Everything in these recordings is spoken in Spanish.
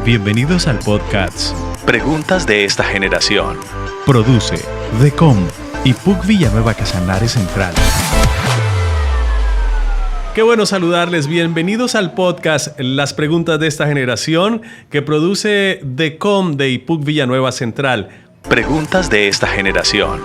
Bienvenidos al podcast Preguntas de esta generación. Produce DECOM y PUC Villanueva Casanare Central. Qué bueno saludarles. Bienvenidos al podcast Las Preguntas de esta generación que produce DECOM de IPUC Villanueva Central. Preguntas de esta generación.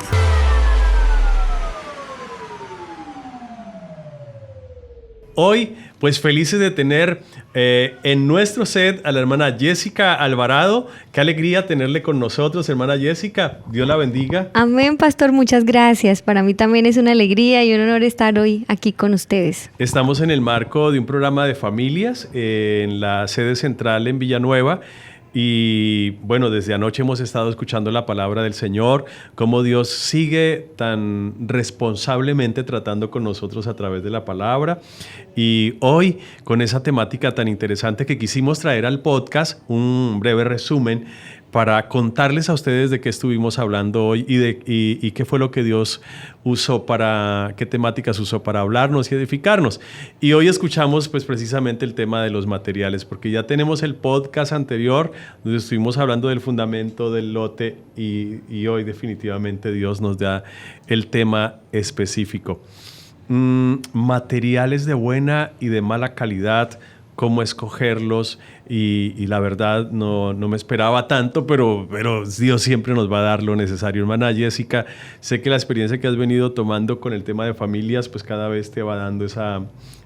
Hoy, pues felices de tener en nuestro set a la hermana Jessica Alvarado. Qué alegría tenerle con nosotros, hermana Jessica. Dios la bendiga. Amén, pastor. Muchas gracias. Para mí también es una alegría y un honor estar hoy aquí con ustedes. Estamos en el marco de un programa de familias en la sede central en Villanueva. Y bueno, desde anoche hemos estado escuchando la palabra del Señor, cómo Dios sigue tan responsablemente tratando con nosotros a través de la palabra. Y hoy, con esa temática tan interesante que quisimos traer al podcast, un breve resumen para contarles a ustedes de qué estuvimos hablando hoy y qué fue lo que Dios usó qué temáticas usó para hablarnos y edificarnos. Y hoy escuchamos pues precisamente el tema de los materiales, porque ya tenemos el podcast anterior donde estuvimos hablando del fundamento del lote y hoy definitivamente Dios nos da el tema específico. Materiales de buena y de mala calidad, cómo escogerlos y la verdad no me esperaba tanto, pero Dios siempre nos va a dar lo necesario. Hermana Jessica, sé que la experiencia que has venido tomando con el tema de familias, pues cada vez te va dando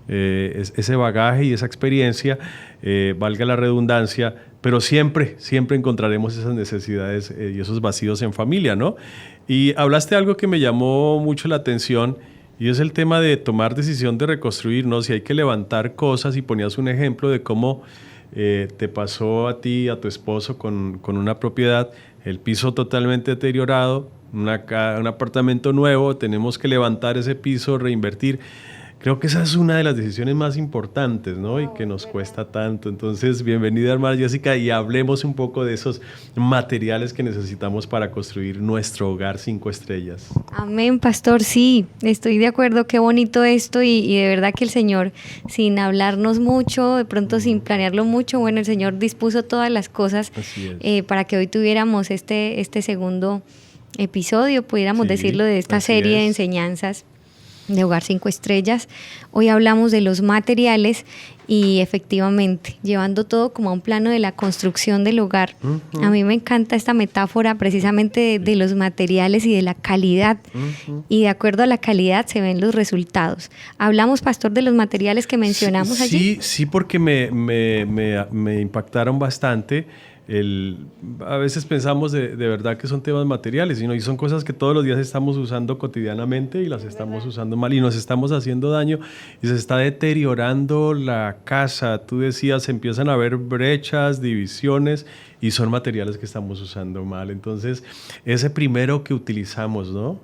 ese bagaje y esa experiencia, valga la redundancia, pero siempre encontraremos esas necesidades y esos vacíos en familia, ¿no? Y hablaste algo que me llamó mucho la atención, y es el tema de tomar decisión de reconstruir, ¿no? Si hay que levantar cosas, y ponías un ejemplo de cómo te pasó a ti, a tu esposo con una propiedad, el piso totalmente deteriorado, un apartamento nuevo, tenemos que levantar ese piso, reinvertir. Creo que esa es una de las decisiones más importantes, ¿no? Y que nos cuesta tanto. Entonces, bienvenida, hermana Jessica, y hablemos un poco de esos materiales que necesitamos para construir nuestro hogar 5 estrellas. Amén, pastor. Sí, estoy de acuerdo. Qué bonito esto y de verdad que el Señor, sin hablarnos mucho, de pronto sin planearlo mucho, bueno, el Señor dispuso todas las cosas para que hoy tuviéramos este segundo episodio, pudiéramos decirlo, de esta serie de enseñanzas de Hogar 5 Estrellas. Hoy hablamos de los materiales y efectivamente, llevando todo como a un plano de la construcción del hogar. Uh-huh. A mí me encanta esta metáfora precisamente de los materiales y de la calidad. Uh-huh. Y de acuerdo a la calidad se ven los resultados. Hablamos, pastor, de los materiales que mencionamos allí. Sí, porque me impactaron bastante. A veces pensamos de verdad que son temas materiales, y son cosas que todos los días estamos usando cotidianamente y las estamos usando mal y nos estamos haciendo daño y se está deteriorando la casa. Tú decías, empiezan a haber brechas, divisiones, y son materiales que estamos usando mal. Entonces, ese primero que utilizamos, ¿no?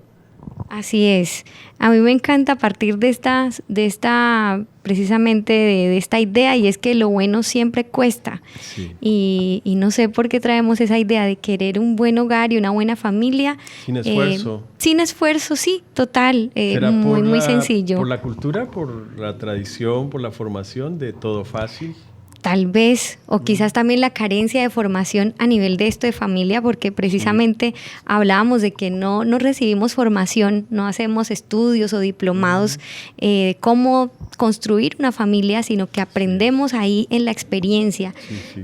Así es. A mí me encanta partir de esta precisamente de esta idea, y es que lo bueno siempre cuesta. Sí. Y no sé por qué traemos esa idea de querer un buen hogar y una buena familia. Sin esfuerzo. Sin esfuerzo, sí, total. Muy sencillo. ¿Por la cultura, por la tradición, por la formación de todo fácil? Tal vez, o quizás también la carencia de formación a nivel de esto de familia, porque precisamente hablábamos de que no recibimos formación, no hacemos estudios o diplomados de cómo construir una familia, sino que aprendemos ahí en la experiencia.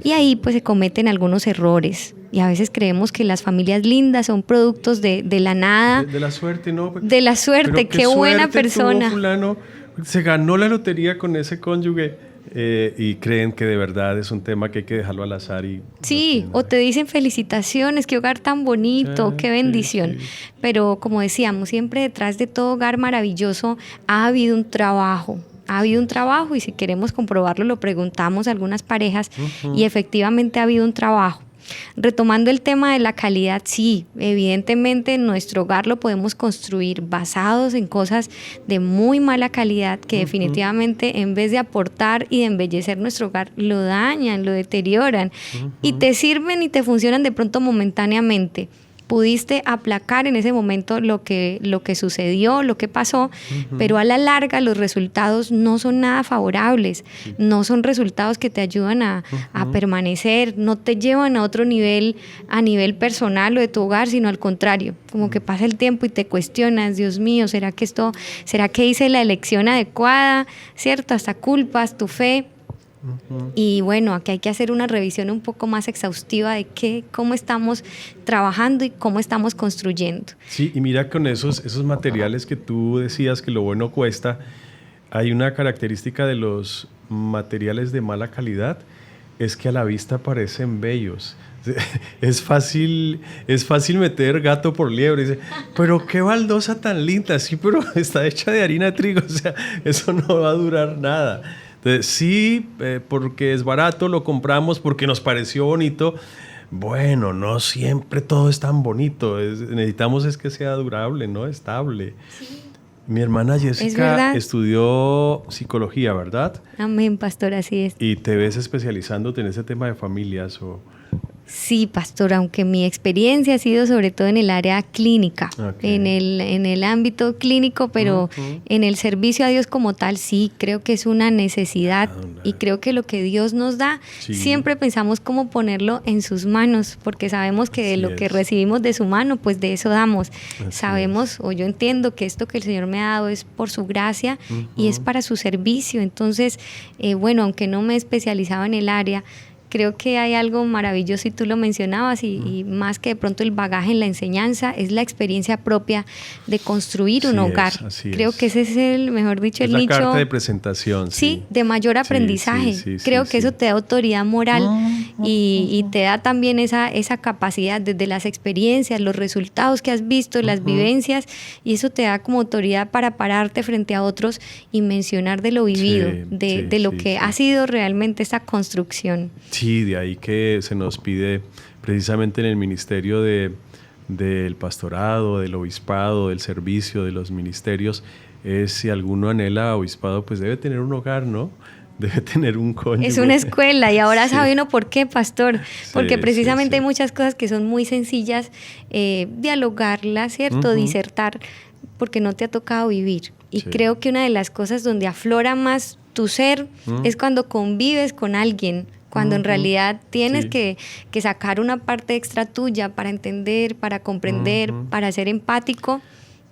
Y ahí pues se cometen algunos errores. Y a veces creemos que las familias lindas son productos de la nada. De la suerte, ¿no? De la suerte, qué buena persona. Tuvo fulano, se ganó la lotería con ese cónyuge. Y creen que de verdad es un tema que hay que dejarlo al azar. Sí, o te dicen felicitaciones, qué hogar tan bonito, qué bendición. Sí. Pero como decíamos, siempre detrás de todo hogar maravilloso ha habido un trabajo. Y si queremos comprobarlo, lo preguntamos a algunas parejas. Uh-huh. Y efectivamente ha habido un trabajo. Retomando el tema de la calidad, sí, evidentemente nuestro hogar lo podemos construir basados en cosas de muy mala calidad que definitivamente en vez de aportar y de embellecer nuestro hogar, lo dañan, lo deterioran y te sirven y te funcionan de pronto momentáneamente, pudiste aplacar en ese momento lo que sucedió, lo que pasó, pero a la larga los resultados no son nada favorables, no son resultados que te ayudan a permanecer, no te llevan a otro nivel, a nivel personal o de tu hogar, sino al contrario, como que pasa el tiempo y te cuestionas, Dios mío, ¿será que hice la elección adecuada? ¿Cierto? Hasta culpas tu fe. Y bueno, aquí hay que hacer una revisión un poco más exhaustiva de cómo estamos trabajando y cómo estamos construyendo. Sí, y mira, con esos materiales que tú decías que lo bueno cuesta, hay una característica de los materiales de mala calidad, es que a la vista parecen bellos. Es fácil meter gato por liebre. Dice, pero qué baldosa tan linda, sí, pero está hecha de harina de trigo, o sea, eso no va a durar nada. Entonces, sí, porque es barato, lo compramos porque nos pareció bonito. Bueno, no siempre todo es tan bonito. Necesitamos es que sea durable, ¿no? Estable. Sí. Mi hermana Jessica estudió psicología, ¿verdad? Amén, pastor, así es. ¿Y te ves especializándote en ese tema de familias o...? Sí, pastor, aunque mi experiencia ha sido sobre todo en el área clínica, en el ámbito clínico, pero en el servicio a Dios como tal, sí, creo que es una necesidad y creo que lo que Dios nos da, siempre pensamos cómo ponerlo en sus manos, porque sabemos que de lo que recibimos de su mano, pues de eso damos. Sabemos, o yo entiendo que esto que el Señor me ha dado es por su gracia y es para su servicio. Entonces, bueno, aunque no me he especializado en el área, creo que hay algo maravilloso y tú lo mencionabas y más que de pronto el bagaje en la enseñanza es la experiencia propia de construir un hogar. Creo que ese es el, mejor dicho, el nicho. Es la carta de presentación. Sí, de mayor aprendizaje. Creo que eso te da autoridad moral y te da también esa capacidad desde las experiencias, los resultados que has visto, las vivencias, y eso te da como autoridad para pararte frente a otros y mencionar de lo vivido, de lo que ha sido realmente esta construcción. Sí, de ahí que se nos pide precisamente en el ministerio del pastorado, del obispado, del servicio, de los ministerios, si alguno anhela obispado, pues debe tener un hogar, ¿no? Debe tener un cónyuge. Es una escuela y ahora sabe uno por qué, pastor, porque precisamente hay muchas cosas que son muy sencillas, dialogarlas, ¿cierto? Disertar, porque no te ha tocado vivir. Y creo que una de las cosas donde aflora más tu ser es cuando convives con alguien, cuando en realidad tienes que sacar una parte extra tuya para entender, para comprender, para ser empático,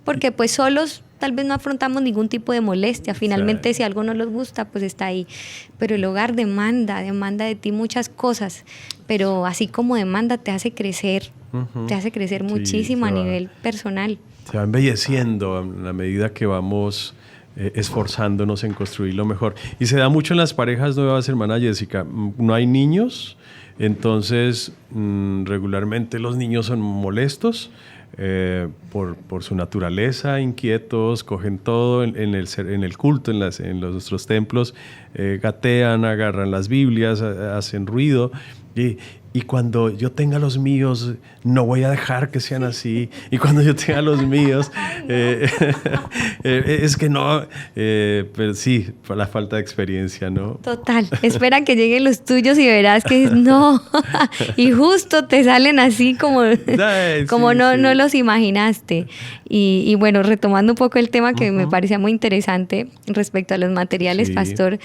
porque pues solos tal vez no afrontamos ningún tipo de molestia. Finalmente, si algo no nos gusta, pues está ahí. Pero el hogar demanda de ti muchas cosas, pero así como demanda te hace crecer, muchísimo a nivel personal. Se va embelleciendo a la medida que vamos esforzándonos en construir lo mejor. Y se da mucho en las parejas nuevas, hermana Jessica. No hay niños, entonces regularmente los niños son molestos por su naturaleza, inquietos, cogen todo en el culto, en nuestros templos, gatean, agarran las Biblias, hacen ruido. Y cuando yo tenga los míos, no voy a dejar que sean así. Y cuando yo tenga los míos, es que no, pero sí, por la falta de experiencia, ¿no? Total, espera que lleguen los tuyos y verás que no. Y justo te salen así como no los imaginaste. Y bueno, retomando un poco el tema que me parecía muy interesante respecto a los materiales, pastor,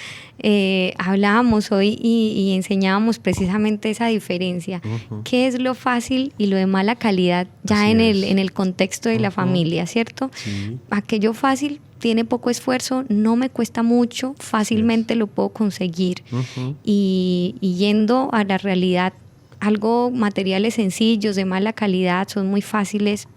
hablábamos hoy y enseñábamos precisamente esa diferencia. ¿Qué es lo fácil y lo de mala calidad ya en el contexto de la familia, ¿cierto? Sí. Aquello fácil tiene poco esfuerzo, no me cuesta mucho, fácilmente lo puedo conseguir. Y yendo a la realidad, materiales sencillos de mala calidad son muy fáciles.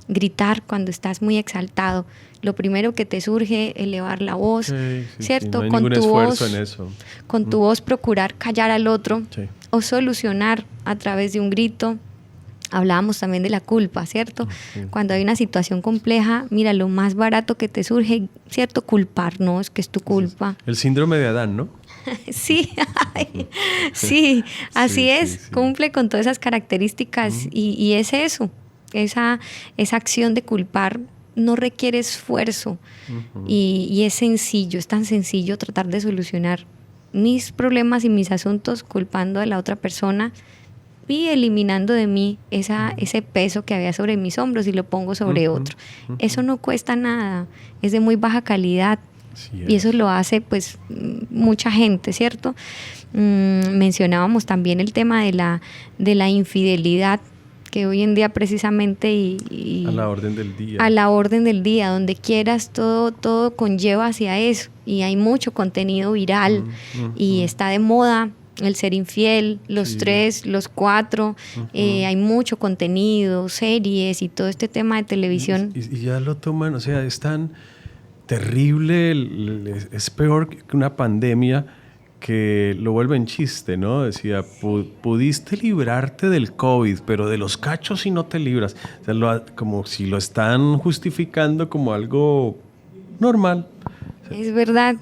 Gritar cuando estás muy exaltado, lo primero que te surge, elevar la voz, ¿cierto? No hay ningún esfuerzo en eso. Con tu voz procurar callar al otro o solucionar a través de un grito. Hablábamos también de la culpa, ¿cierto? Cuando hay una situación compleja, mira, lo más barato que te surge, ¿cierto? Culpar, no, es que es tu culpa. El síndrome de Adán, ¿no? Sí, así es, cumple con todas esas características y es eso. Esa acción de culpar no requiere esfuerzo y es sencillo, es tan sencillo tratar de solucionar mis problemas y mis asuntos culpando a la otra persona y eliminando de mí ese peso que había sobre mis hombros y lo pongo sobre otro. Eso no cuesta nada, es de muy baja calidad. Y eso lo hace pues mucha gente, ¿cierto? Mencionábamos también el tema de la infidelidad, que hoy en día precisamente a la orden del día. A la orden del día, donde quieras, todo conlleva hacia eso. Y hay mucho contenido viral y está de moda el ser infiel, los 3, los 4, hay mucho contenido, series y todo este tema de televisión. Y ya lo toman, o sea, es tan terrible, es peor que una pandemia, que lo vuelven chiste, ¿no? Decía, pudiste librarte del COVID, pero de los cachos sí no te libras. O sea, como si lo están justificando como algo normal. Es verdad.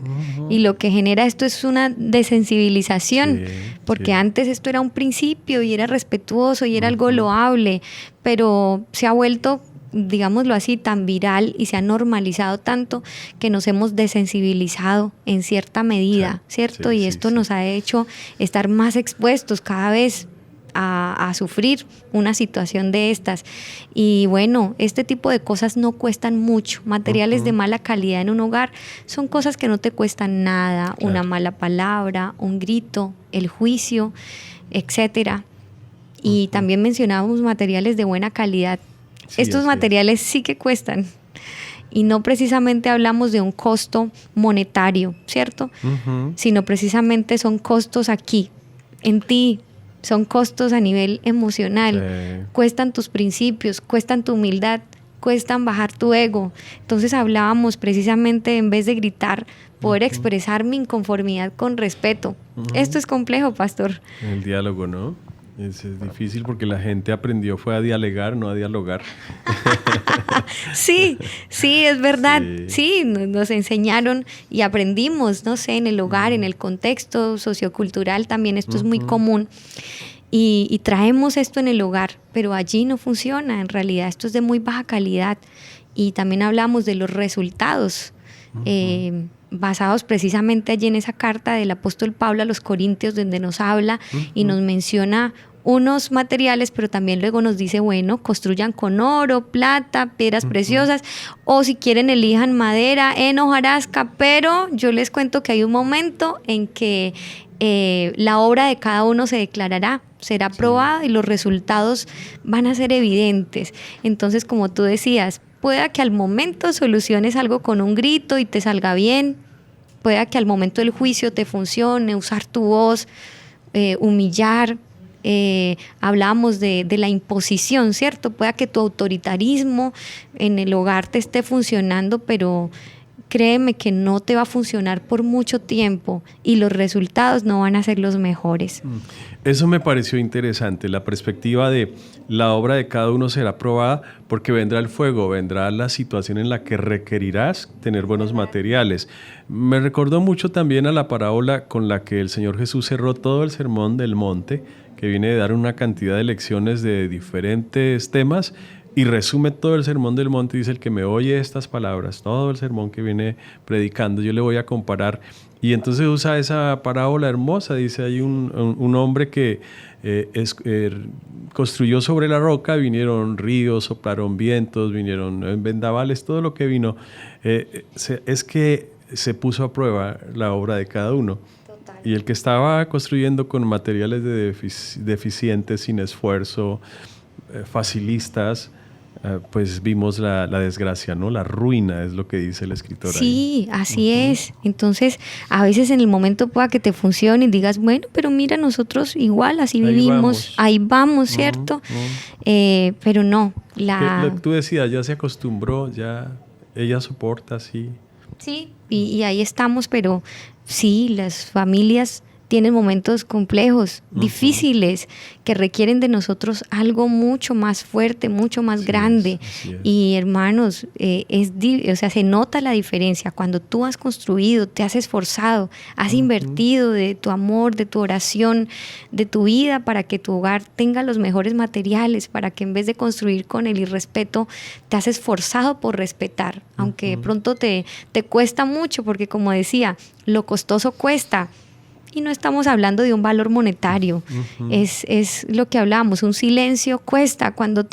Y lo que genera esto es una desensibilización, porque antes esto era un principio y era respetuoso y era algo loable, pero se ha vuelto, digámoslo así, tan viral y se ha normalizado tanto que nos hemos desensibilizado en cierta medida, ¿cierto? Y esto nos ha hecho estar más expuestos cada vez a sufrir una situación de estas. Y bueno, este tipo de cosas no cuestan mucho. Materiales de mala calidad en un hogar son cosas que no te cuestan nada. Una mala palabra, un grito, el juicio, etcétera. Y también mencionábamos materiales de buena calidad. Estos materiales sí que cuestan. Y no precisamente hablamos de un costo monetario, ¿cierto? Sino precisamente son costos aquí, en ti. Son costos a nivel emocional. Cuestan tus principios, cuestan tu humildad, cuestan bajar tu ego. Entonces hablábamos precisamente, en vez de gritar, poder expresar mi inconformidad con respeto. Esto es complejo, pastor. El diálogo, ¿no? Es difícil porque la gente fue a dialogar, no a dialogar. Sí, es verdad. Sí, nos enseñaron y aprendimos, no sé, en el hogar, en el contexto sociocultural también esto es muy común. Y traemos esto en el hogar, pero allí no funciona. En realidad esto es de muy baja calidad. Y también hablamos de los resultados, basados precisamente allí en esa carta del apóstol Pablo a los Corintios, donde nos habla y nos menciona unos materiales, pero también luego nos dice, bueno, construyan con oro, plata, piedras preciosas, o si quieren elijan madera, heno, hojarasca, pero yo les cuento que hay un momento en que la obra de cada uno se declarará, será probada y los resultados van a ser evidentes. Entonces, como tú decías, pueda que al momento soluciones algo con un grito y te salga bien, pueda que al momento del juicio te funcione, usar tu voz, humillar. Hablamos de la imposición, ¿cierto? Pueda que tu autoritarismo en el hogar te esté funcionando, pero créeme que no te va a funcionar por mucho tiempo y los resultados no van a ser los mejores. Eso me pareció interesante, la perspectiva de la obra de cada uno será probada porque vendrá el fuego, vendrá la situación en la que requerirás tener buenos materiales. Me recordó mucho también a la parábola con la que el Señor Jesús cerró todo el Sermón del Monte, que viene de dar una cantidad de lecciones de diferentes temas y resume todo el Sermón del Monte. Dice: el que me oye estas palabras, todo el sermón que viene predicando, yo le voy a comparar. Y entonces usa esa parábola hermosa. Dice: hay un hombre que construyó sobre la roca, vinieron ríos, soplaron vientos, vinieron vendavales, todo lo que vino. Es que se puso a prueba la obra de cada uno. Y el que estaba construyendo con materiales deficientes, sin esfuerzo, facilistas, pues vimos la desgracia, ¿no? La ruina es lo que dice el escritor. Sí, ahí. Así es. Entonces, a veces en el momento pueda que te funcione y digas, bueno, pero mira, nosotros igual así vivimos, ahí vamos, ¿cierto? Pero no. Lo que tú decías, ya se acostumbró, ya ella soporta, sí. Sí, y ahí estamos, pero sí, las familias tienen momentos complejos, difíciles, que requieren de nosotros algo mucho más fuerte, mucho más grande. Y hermanos, se nota la diferencia cuando tú has construido, te has esforzado, has invertido de tu amor, de tu oración, de tu vida para que tu hogar tenga los mejores materiales, para que en vez de construir con el irrespeto, te has esforzado por respetar, aunque de pronto te cuesta mucho, porque como decía, lo costoso cuesta. Y no estamos hablando de un valor monetario, es lo que hablamos, un silencio cuesta cuando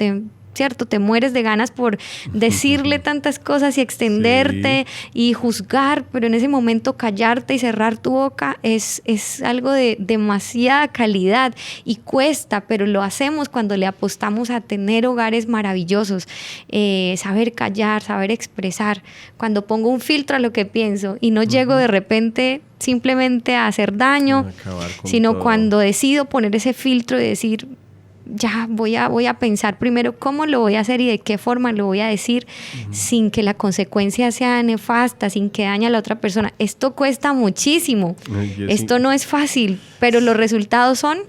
¿cierto? Te mueres de ganas por decirle tantas cosas y extenderte y juzgar, pero en ese momento callarte y cerrar tu boca es algo de demasiada calidad y cuesta, pero lo hacemos cuando le apostamos a tener hogares maravillosos, saber callar, saber expresar, cuando pongo un filtro a lo que pienso y no llego de repente simplemente a hacer daño, sino todo. Cuando decido poner ese filtro y decir, ya voy a pensar primero cómo lo voy a hacer y de qué forma lo voy a decir sin que la consecuencia sea nefasta, sin que dañe a la otra persona. Esto cuesta muchísimo. Esto no es fácil, pero los resultados son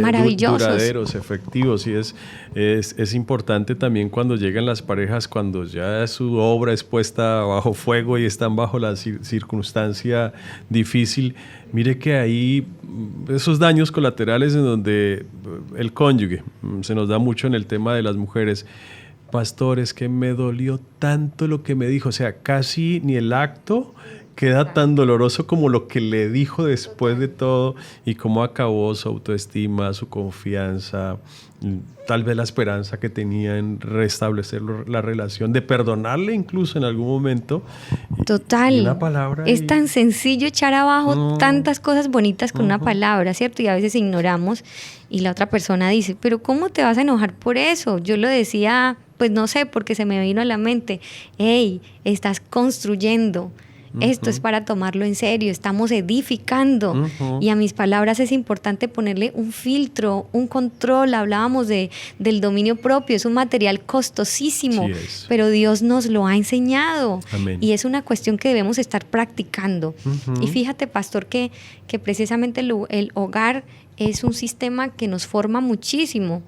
maravillosos. Duraderos, efectivos. Y es importante también cuando llegan las parejas, cuando ya su obra es puesta bajo fuego y están bajo la circunstancia difícil. Mire que hay esos daños colaterales en donde el cónyuge, se nos da mucho en el tema de las mujeres. Pastor, es que me dolió tanto lo que me dijo, o sea, casi ni el acto queda tan doloroso como lo que le dijo después de todo y cómo acabó su autoestima, su confianza, tal vez la esperanza que tenía en restablecer la relación, de perdonarle incluso en algún momento. Total. Una palabra es tan sencillo echar abajo tantas cosas bonitas con una palabra, ¿cierto? Y a veces ignoramos y la otra persona dice, pero ¿cómo te vas a enojar por eso? Yo lo decía, pues no sé, porque se me vino a la mente. Hey, estás construyendo. Esto es para tomarlo en serio, estamos edificando y a mis palabras es importante ponerle un filtro, un control. Hablábamos del dominio propio, es un material costosísimo, pero Dios nos lo ha enseñado. Amén. Y es una cuestión que debemos estar practicando. Y fíjate, pastor, que precisamente el hogar es un sistema que nos forma muchísimo,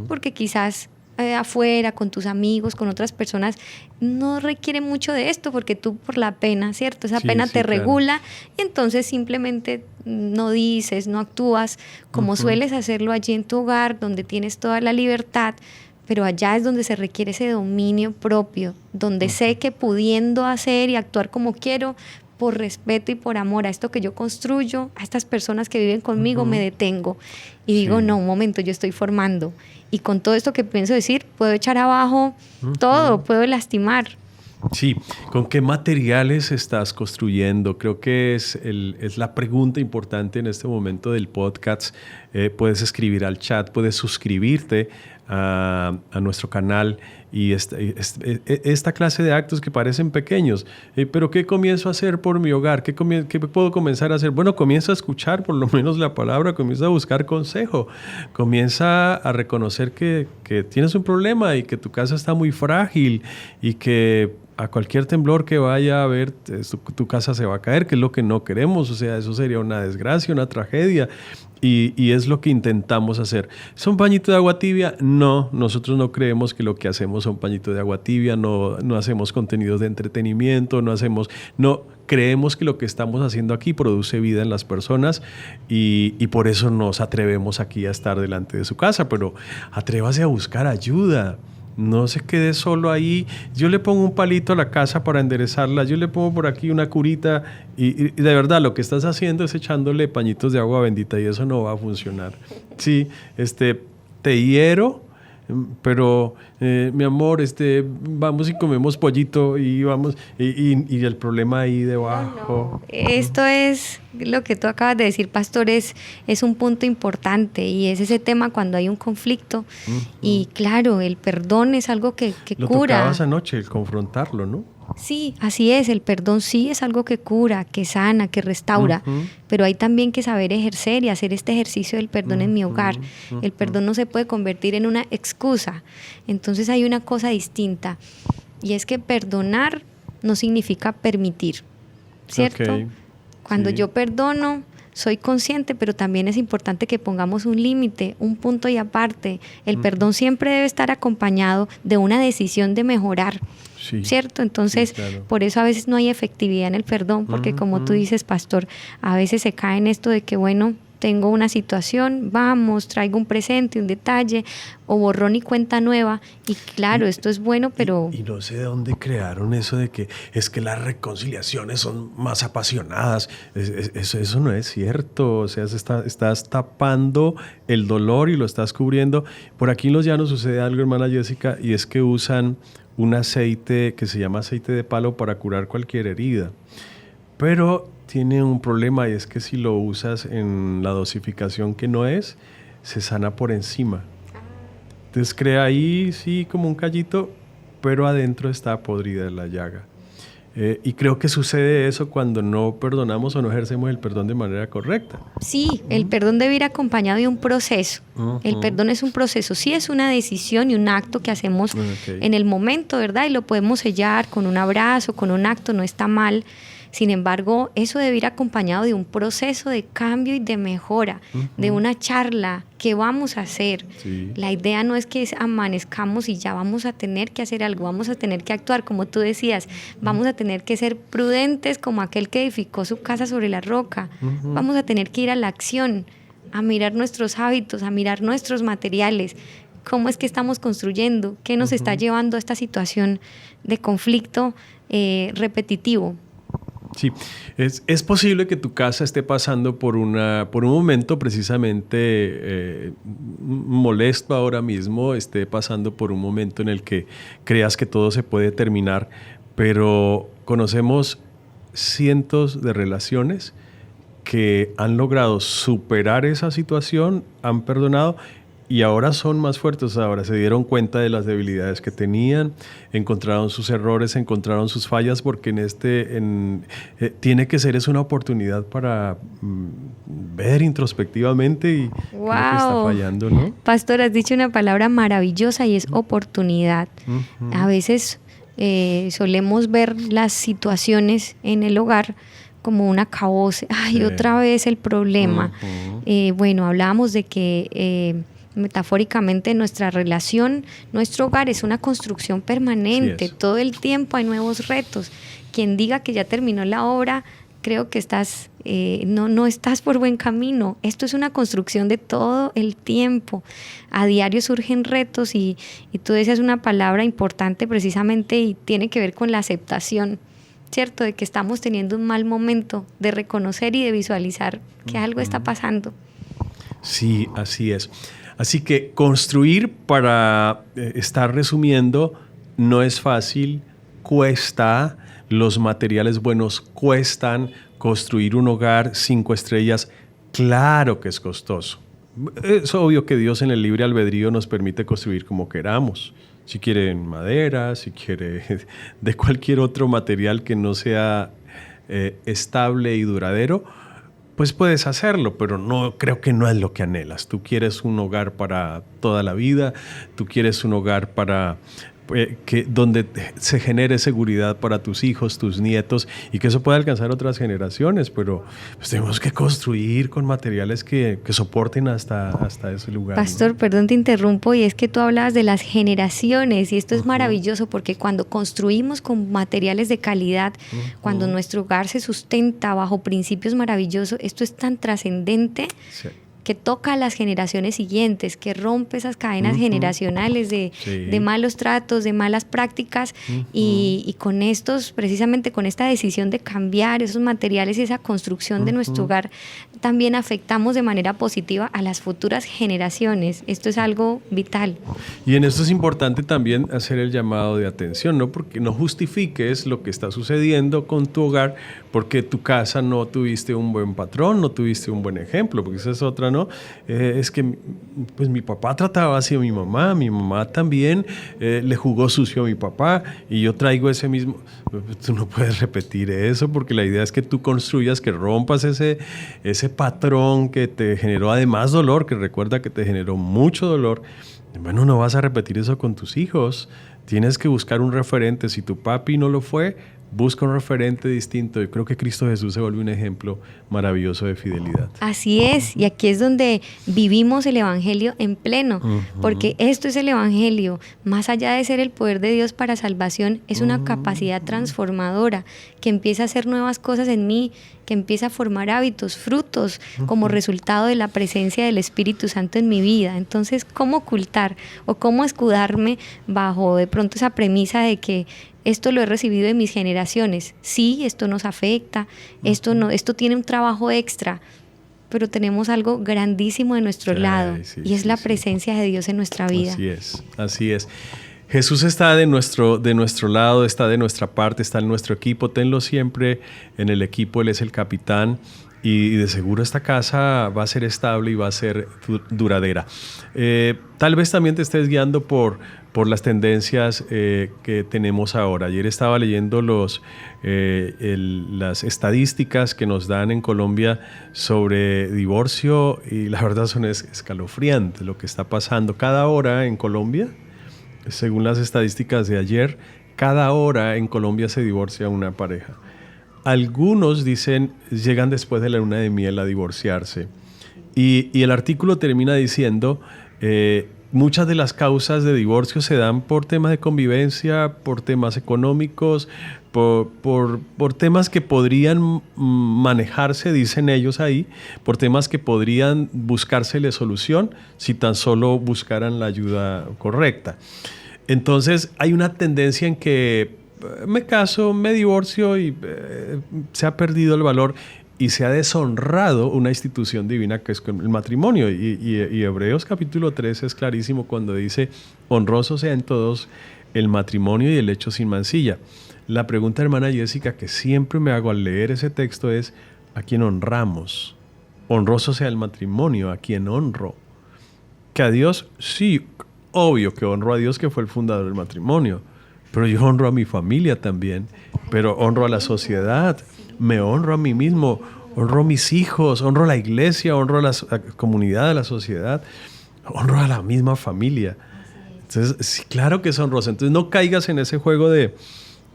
porque quizás afuera, con tus amigos, con otras personas, no requiere mucho de esto porque tú por la pena, ¿cierto? Esa pena te regula y entonces simplemente no dices, no actúas como sueles hacerlo allí en tu hogar, donde tienes toda la libertad, pero allá es donde se requiere ese dominio propio, donde sé que pudiendo hacer y actuar como quiero, por respeto y por amor a esto que yo construyo, a estas personas que viven conmigo, me detengo y digo, no, un momento, yo estoy formando. Y con todo esto que pienso decir, puedo echar abajo todo, puedo lastimar. Sí, ¿con qué materiales estás construyendo? Creo que es la pregunta importante en este momento del podcast. Puedes escribir al chat, puedes suscribirte a nuestro canal y esta clase de actos que parecen pequeños. ¿Pero qué comienzo a hacer por mi hogar? ¿Qué puedo comenzar a hacer? Bueno, comienza a escuchar por lo menos la palabra, comienza a buscar consejo, comienza a reconocer que tienes un problema y que tu casa está muy frágil y que a cualquier temblor que vaya a haber, tu casa se va a caer, que es lo que no queremos. O sea, eso sería una desgracia, una tragedia. Y es lo que intentamos hacer. ¿Son pañitos de agua tibia? No, nosotros no creemos que lo que hacemos son pañitos de agua tibia, no hacemos contenidos de entretenimiento, no creemos que lo que estamos haciendo aquí produce vida en las personas y por eso nos atrevemos aquí a estar delante de su casa, pero atrévase a buscar ayuda. No se quede solo ahí. Yo le pongo un palito a la casa para enderezarla, yo le pongo por aquí una curita y de verdad lo que estás haciendo es echándole pañitos de agua bendita y eso no va a funcionar. Sí, te hiero, pero mi amor, vamos y comemos pollito y vamos y el problema ahí debajo. No. Esto es lo que tú acabas de decir, pastor, es un punto importante y es ese tema cuando hay un conflicto y claro, el perdón es algo que lo cura. Lo tocabas anoche, el confrontarlo, ¿no? Sí, así es, el perdón sí es algo que cura, que sana, que restaura, pero hay también que saber ejercer y hacer este ejercicio del perdón en mi hogar. El perdón no se puede convertir en una excusa, entonces hay una cosa distinta y es que perdonar no significa permitir, ¿cierto? Okay. Cuando yo perdono, soy consciente, pero también es importante que pongamos un límite, un punto y aparte. El perdón siempre debe estar acompañado de una decisión de mejorar, ¿cierto? Entonces, claro. Por eso a veces no hay efectividad en el perdón, porque como tú dices, pastor, a veces se cae en esto de que, bueno, tengo una situación, vamos, traigo un presente, un detalle, o borrón y cuenta nueva. Y claro, esto es bueno, pero... Y no sé de dónde crearon eso de que es que las reconciliaciones son más apasionadas. Eso no es cierto. O sea, estás tapando el dolor y lo estás cubriendo. Por aquí en Los Llanos sucede algo, hermana Jessica, y es que usan un aceite que se llama aceite de palo para curar cualquier herida. Pero tiene un problema, y es que si lo usas en la dosificación que no es, se sana por encima. Entonces crea ahí, sí, como un callito, pero adentro está podrida la llaga. Y creo que sucede eso cuando no perdonamos o no ejercemos el perdón de manera correcta. Sí, el perdón debe ir acompañado de un proceso. El perdón es un proceso, sí es una decisión y un acto que hacemos en el momento, ¿verdad? Y lo podemos sellar con un abrazo, con un acto, no está mal. Sin embargo, eso debe ir acompañado de un proceso de cambio y de mejora, de una charla. ¿Qué vamos a hacer? Sí. La idea no es que amanezcamos y ya vamos a tener que hacer algo, vamos a tener que actuar, como tú decías, vamos a tener que ser prudentes como aquel que edificó su casa sobre la roca, vamos a tener que ir a la acción, a mirar nuestros hábitos, a mirar nuestros materiales, cómo es que estamos construyendo, qué nos está llevando a esta situación de conflicto repetitivo. Sí, es posible que tu casa esté pasando por un momento precisamente molesto ahora mismo, esté pasando por un momento en el que creas que todo se puede terminar, pero conocemos cientos de relaciones que han logrado superar esa situación, han perdonado y ahora son más fuertes. Ahora se dieron cuenta de las debilidades que tenían, encontraron sus errores, encontraron sus fallas, porque tiene que ser una oportunidad para ver introspectivamente y wow. Lo que está fallando, ¿no? Pastor, has dicho una palabra maravillosa y es oportunidad. A veces solemos ver las situaciones en el hogar como un acabose. Ay, otra vez el problema. Bueno, hablábamos de que metafóricamente nuestra relación, nuestro hogar es una construcción permanente. Todo el tiempo hay nuevos retos. Quien diga que ya terminó la obra, creo que no estás por buen camino. Esto es una construcción de todo el tiempo. A diario surgen retos y tú decías una palabra importante precisamente y tiene que ver con la aceptación, ¿cierto? De que estamos teniendo un mal momento, de reconocer y de visualizar que algo está pasando. Sí, así es. Así que construir, para estar resumiendo, no es fácil, cuesta, los materiales buenos cuestan, construir un hogar 5 estrellas, claro que es costoso. Es obvio que Dios en el libre albedrío nos permite construir como queramos. Si quiere en madera, si quiere de cualquier otro material que no sea estable y duradero, pues puedes hacerlo, pero creo que no es lo que anhelas. Tú quieres un hogar para toda la vida, tú quieres un hogar donde se genere seguridad para tus hijos, tus nietos, y que eso pueda alcanzar otras generaciones, pero pues tenemos que construir con materiales que soporten hasta ese lugar. Pastor, ¿no? Perdón, te interrumpo, y es que tú hablabas de las generaciones, y esto es maravilloso, porque cuando construimos con materiales de calidad, cuando nuestro hogar se sustenta bajo principios maravillosos, esto es tan trascendente. Sí. Que toca a las generaciones siguientes, que rompe esas cadenas generacionales de malos tratos, de malas prácticas, y con precisamente con esta decisión de cambiar esos materiales y esa construcción de nuestro hogar, también afectamos de manera positiva a las futuras generaciones. Esto es algo vital. Y en esto es importante también hacer el llamado de atención, ¿no? Porque no justifiques lo que está sucediendo con tu hogar porque tu casa no tuviste un buen patrón, no tuviste un buen ejemplo, porque esa es otra, ¿no? Es que pues mi papá trataba así a mi mamá también le jugó sucio a mi papá y yo traigo ese mismo. Tú no puedes repetir eso, porque la idea es que tú construyas, que rompas ese patrón que te generó además dolor, que recuerda que te generó mucho dolor. Bueno, no vas a repetir eso con tus hijos. Tienes que buscar un referente. Si tu papi no lo fue, busca un referente distinto. Yo creo que Cristo Jesús se vuelve un ejemplo maravilloso de fidelidad. Así es, y aquí es donde vivimos el Evangelio en pleno, porque esto es el Evangelio. Más allá de ser el poder de Dios para salvación, es una capacidad transformadora que empieza a hacer nuevas cosas en mí, que empieza a formar hábitos, frutos, como resultado de la presencia del Espíritu Santo en mi vida. Entonces, ¿cómo ocultar o cómo escudarme bajo de pronto esa premisa de que esto lo he recibido de mis generaciones? Sí, esto nos afecta, esto tiene un trabajo extra, pero tenemos algo grandísimo de nuestro lado, y es la presencia de Dios en nuestra vida. Así es. Jesús está de nuestro lado, está de nuestra parte, está en nuestro equipo. Tenlo siempre en el equipo, Él es el capitán. Y de seguro esta casa va a ser estable y va a ser duradera. Tal vez también te estés guiando por las tendencias que tenemos ahora. Ayer estaba leyendo las estadísticas que nos dan en Colombia sobre divorcio, y la verdad son escalofriantes lo que está pasando. Cada hora en Colombia, según las estadísticas de ayer, cada hora en Colombia se divorcia una pareja. Algunos dicen, llegan después de la luna de miel a divorciarse. Y el artículo termina diciendo, muchas de las causas de divorcio se dan por temas de convivencia, por temas económicos, por temas que podrían manejarse, dicen ellos ahí, por temas que podrían buscársele solución si tan solo buscaran la ayuda correcta. Entonces hay una tendencia en que me caso, me divorcio y se ha perdido el valor y se ha deshonrado una institución divina que es el matrimonio. Y Hebreos capítulo 3 es clarísimo cuando dice: honroso sea en todos el matrimonio y el hecho sin mancilla. La pregunta, hermana Jessica, que siempre me hago al leer ese texto es: ¿a quién honramos? Honroso sea el matrimonio, ¿a quién honro? Que a Dios, sí, obvio que honro a Dios, que fue el fundador del matrimonio, pero yo honro a mi familia también, pero honro a la sociedad, me honro a mí mismo, honro a mis hijos, honro a la iglesia, honro a la comunidad, a la sociedad, honro a la misma familia. Entonces, sí, claro que es honroso. Entonces no caigas en ese juego de,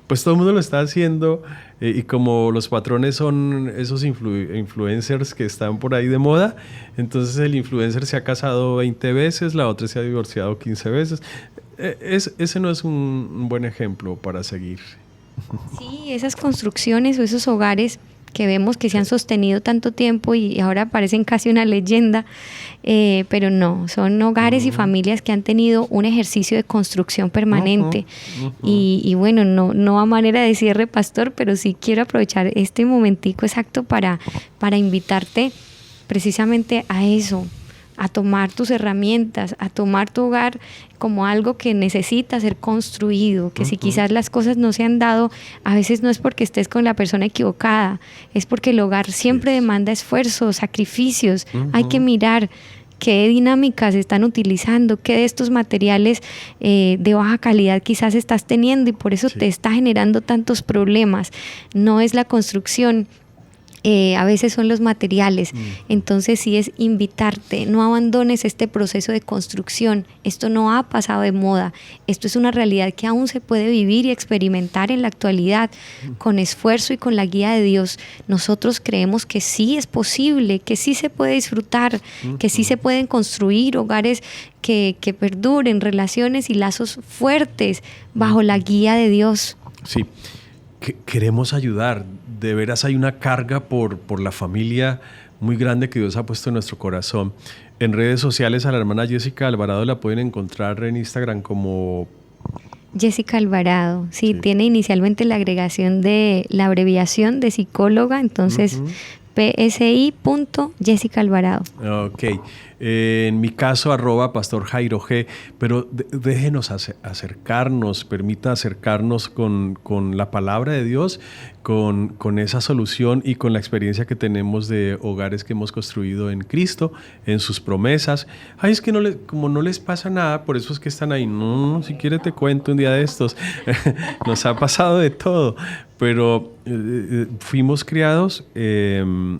pues todo el mundo lo está haciendo, y como los patrones son esos influencers que están por ahí de moda, entonces el influencer se ha casado 20 veces, la otra se ha divorciado 15 veces. Ese no es un buen ejemplo para seguir. Sí, esas construcciones o esos hogares que vemos que se han sostenido tanto tiempo y ahora parecen casi una leyenda, pero no, son hogares y familias que han tenido un ejercicio de construcción permanente. Y bueno, no a manera de cierre, pastor, pero sí quiero aprovechar este momentico exacto para invitarte precisamente a eso, a tomar tus herramientas, a tomar tu hogar como algo que necesita ser construido, que si quizás las cosas no se han dado, a veces no es porque estés con la persona equivocada, es porque el hogar siempre demanda esfuerzos, sacrificios. Hay que mirar qué dinámicas están utilizando, qué de estos materiales de baja calidad quizás estás teniendo y por eso te está generando tantos problemas. No es la construcción, a veces son los materiales. Entonces sí es invitarte, no abandones este proceso de construcción. Esto no ha pasado de moda, esto es una realidad que aún se puede vivir y experimentar en la actualidad con esfuerzo y con la guía de Dios. Nosotros creemos que sí es posible, que sí se puede disfrutar, que sí se pueden construir hogares que perduren, relaciones y lazos fuertes bajo la guía de Dios. Sí, queremos ayudar. De veras hay una carga por la familia muy grande que Dios ha puesto en nuestro corazón. En redes sociales a la hermana Jessica Alvarado la pueden encontrar en Instagram como Jessica Alvarado. Sí, tiene inicialmente la agregación de la abreviación de psicóloga, entonces psi.Jessica Alvarado. Ok. En mi caso, @Pastor Jairo G. Pero déjenos acercarnos, permita acercarnos con la palabra de Dios, con esa solución y con la experiencia que tenemos de hogares que hemos construido en Cristo, en sus promesas. Ay, es que como no les pasa nada, por eso es que están ahí. No, si quiere te cuento un día de estos. Nos ha pasado de todo, pero fuimos criados en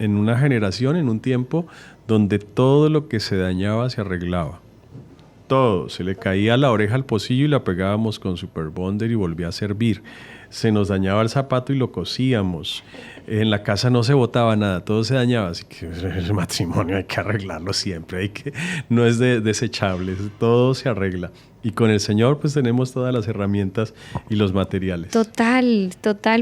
una generación, en un tiempo donde todo lo que se dañaba se arreglaba. Todo. Se le caía la oreja al pocillo y la pegábamos con Super Bonder y volvía a servir. Se nos dañaba el zapato y lo cosíamos. En la casa no se botaba nada, todo se dañaba, así que el matrimonio hay que arreglarlo siempre, no es desechable, todo se arregla. Y con el Señor pues tenemos todas las herramientas y los materiales. Total,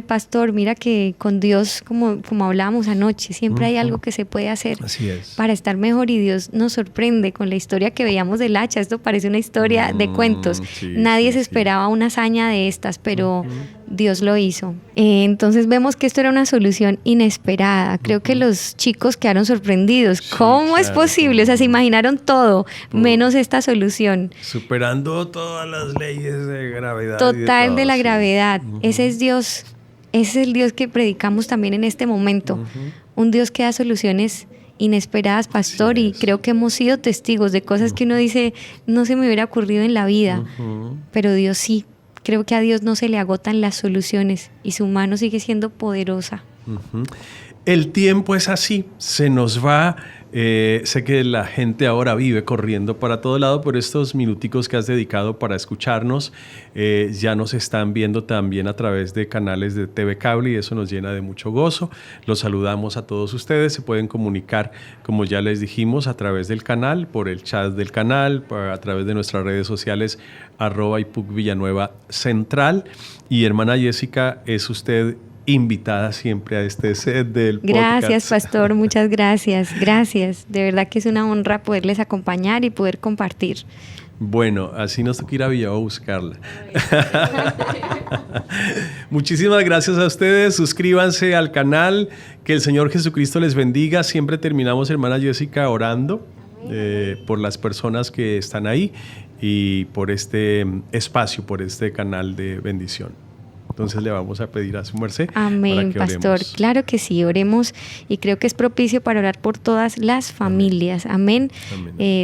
pastor. Mira que con Dios, como hablábamos anoche, siempre hay algo que se puede hacer. Así es. Para estar mejor, y Dios nos sorprende con la historia que veíamos del hacha. Esto parece una historia de cuentos. Sí, Nadie se esperaba una hazaña de estas, pero Dios lo hizo. Entonces vemos que esto era una solución inesperada. Creo que los chicos quedaron sorprendidos. ¿Cómo es posible? O sea, se imaginaron todo, menos esta solución. Superando todas las leyes de gravedad. Total de la gravedad. Ese es Dios. Ese es el Dios que predicamos también en este momento. Un Dios que da soluciones inesperadas, pastor, y creo que hemos sido testigos de cosas que uno dice, no se me hubiera ocurrido en la vida, pero Dios sí. Creo que a Dios no se le agotan las soluciones y su mano sigue siendo poderosa. El tiempo es así, se nos va. Sé que la gente ahora vive corriendo para todo lado, por estos minuticos que has dedicado para escucharnos. Ya nos están viendo también a través de canales de TV Cable y eso nos llena de mucho gozo. Los saludamos a todos ustedes. Se pueden comunicar, como ya les dijimos, a través del canal, por el chat del canal, a través de nuestras redes sociales, @IPUC Villanueva Central. Y hermana Jessica, es usted invitada siempre a este set del podcast. Gracias, pastor, muchas gracias. Gracias. De verdad que es una honra poderles acompañar y poder compartir. Bueno, así nos toca ir a Villavo a buscarla. Muchísimas gracias a ustedes. Suscríbanse al canal. Que el Señor Jesucristo les bendiga. Siempre terminamos, hermana Jessica, orando por las personas que están ahí y por este espacio, por este canal de bendición. Entonces le vamos a pedir a su merced. Amén, pastor. Claro que sí, oremos, y creo que es propicio para orar por todas las familias. Amén.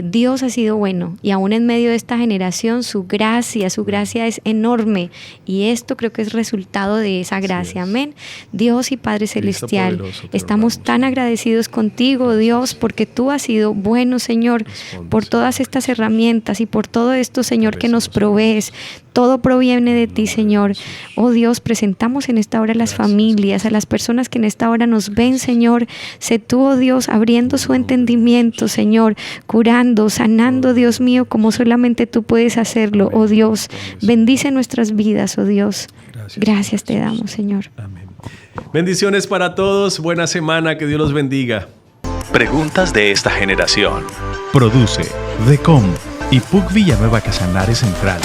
Dios ha sido bueno, y aún en medio de esta generación su gracia es enorme, y esto creo que es resultado de esa gracia. Amén. Dios y Padre Celestial, estamos tan agradecidos contigo, Dios, porque tú has sido bueno, Señor, por todas estas herramientas y por todo esto, Señor, que nos provees. Todo proviene de ti, Señor. Oh Dios, presentamos en esta hora a las familias, a las personas que en esta hora nos ven, Señor. Sé tú, oh Dios, abriendo su entendimiento, Señor, curando, sanando, Dios mío, como solamente tú puedes hacerlo, oh Dios. Bendice nuestras vidas, oh Dios. Gracias te damos, Señor. Amén. Bendiciones para todos. Buena semana. Que Dios los bendiga. Preguntas de esta generación. Produce DECOM y PUC Villanueva Casanare Central.